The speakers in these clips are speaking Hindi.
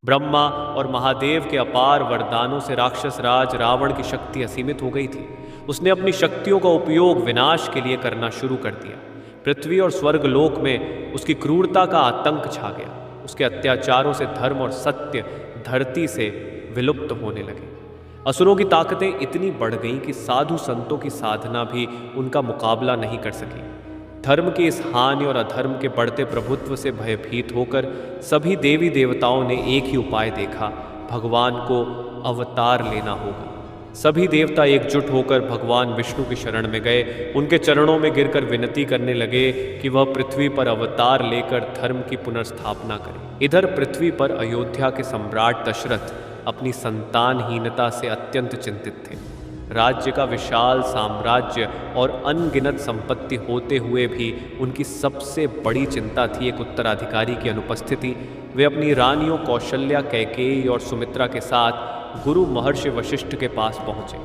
ब्रह्मा और महादेव के अपार वरदानों से राक्षस राज रावण की शक्ति असीमित हो गई थी। उसने अपनी शक्तियों का उपयोग विनाश के लिए करना शुरू कर दिया। पृथ्वी और स्वर्गलोक में उसकी क्रूरता का आतंक छा गया। उसके अत्याचारों से धर्म और सत्य धरती से विलुप्त होने लगे। असुरों की ताकतें इतनी बढ़ गईं कि साधु संतों की साधना भी उनका मुकाबला नहीं कर सकी। धर्म की इस हानि और अधर्म के बढ़ते प्रभुत्व से भयभीत होकर सभी देवी देवताओं ने एक ही उपाय देखा, भगवान को अवतार लेना होगा। सभी देवता एकजुट होकर भगवान विष्णु की शरण में गए। उनके चरणों में गिरकर विनती करने लगे कि वह पृथ्वी पर अवतार लेकर धर्म की पुनर्स्थापना करें। इधर पृथ्वी पर अयोध्या के सम्राट दशरथ अपनी संतानहीनता से अत्यंत चिंतित थे। राज्य का विशाल साम्राज्य और अनगिनत संपत्ति होते हुए भी उनकी सबसे बड़ी चिंता थी एक उत्तराधिकारी की अनुपस्थिति। वे अपनी रानियों कौशल्या, कैकेयी और सुमित्रा के साथ गुरु महर्षि वशिष्ठ के पास पहुँचे।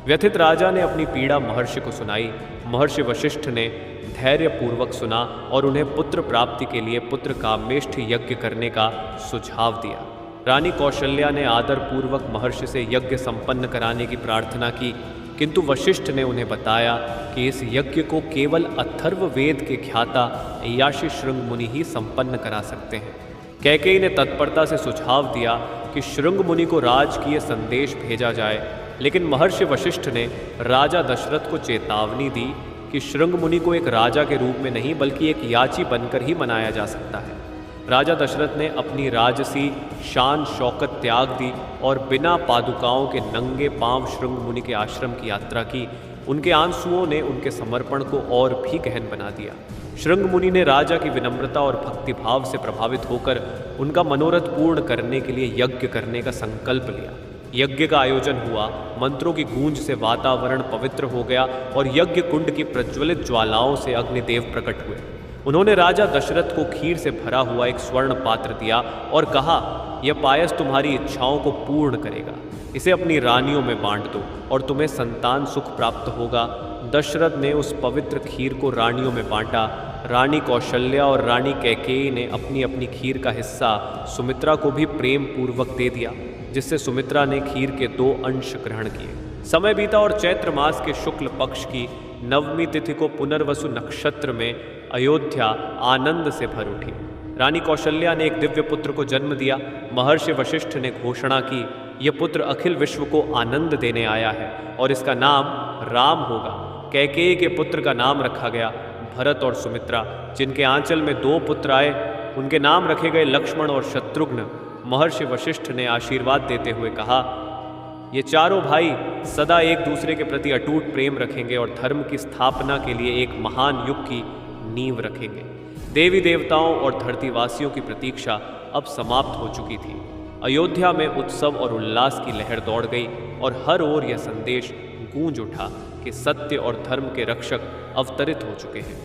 व्यथित राजा ने अपनी पीड़ा महर्षि को सुनाई। महर्षि वशिष्ठ ने धैर्यपूर्वक सुना और उन्हें पुत्र प्राप्ति के लिए पुत्र कामेष्ठ यज्ञ करने का सुझाव दिया। रानी कौशल्या ने आदरपूर्वक महर्षि से यज्ञ संपन्न कराने की प्रार्थना की, किंतु वशिष्ठ ने उन्हें बताया कि इस यज्ञ को केवल अथर्व वेद के ख्याता याशी श्रृंग मुनि ही संपन्न करा सकते हैं। कैकेयी ने तत्परता से सुझाव दिया कि श्रृंग मुनि को राजकीय संदेश भेजा जाए, लेकिन महर्षि वशिष्ठ ने राजा दशरथ को चेतावनी दी कि श्रृंग मुनि को एक राजा के रूप में नहीं बल्कि एक याची बनकर ही मनाया जा सकता है। राजा दशरथ ने अपनी राजसी शान शौकत त्याग दी और बिना पादुकाओं के नंगे पांव श्रृंग मुनि के आश्रम की यात्रा की। उनके आंसुओं ने उनके समर्पण को और भी गहन बना दिया। श्रृंग मुनि ने राजा की विनम्रता और भक्तिभाव से प्रभावित होकर उनका मनोरथ पूर्ण करने के लिए यज्ञ करने का संकल्प लिया। यज्ञ का आयोजन हुआ। मंत्रों की गूंज से वातावरण पवित्र हो गया और यज्ञ कुंड की प्रज्वलित ज्वालाओं से अग्निदेव प्रकट हुए। उन्होंने राजा दशरथ को खीर से भरा हुआ एक स्वर्ण पात्र दिया और कहा, यह पायस तुम्हारी इच्छाओं को पूर्ण करेगा। इसे अपनी रानियों में बांट दो और तुम्हें संतान सुख प्राप्त होगा। दशरथ ने उस पवित्र खीर को रानियों में बांटा। रानी कौशल्या और रानी कैकेयी ने अपनी अपनी खीर का हिस्सा सुमित्रा को भी प्रेम पूर्वक दे दिया, जिससे सुमित्रा ने खीर के 2 अंश ग्रहण किए। समय बीता और चैत्र मास के शुक्ल पक्ष की नवमी तिथि को पुनर्वसु नक्षत्र में अयोध्या आनंद से भर उठी। रानी कौशल्या ने एक दिव्य पुत्र को जन्म दिया। महर्षि वशिष्ठ ने घोषणा की, यह पुत्र अखिल विश्व को आनंद देने आया है और इसका नाम राम होगा। कैकेयी के पुत्र का नाम रखा गया भरत और सुमित्रा। जिनके आंचल में 2 पुत्र आए, उनके नाम रखे गए लक्ष्मण और शत्रुघ्न। महर्षि वशिष्ठ ने आशीर्वाद देते हुए कहा, ये चारों भाई सदा एक दूसरे के प्रति अटूट प्रेम रखेंगे और धर्म की स्थापना के लिए एक महान युग की नींव रखेंगे। देवी देवताओं और धरतीवासियों की प्रतीक्षा अब समाप्त हो चुकी थी। अयोध्या में उत्सव और उल्लास की लहर दौड़ गई और हर ओर यह संदेश गूंज उठा कि सत्य और धर्म के रक्षक अवतरित हो चुके हैं।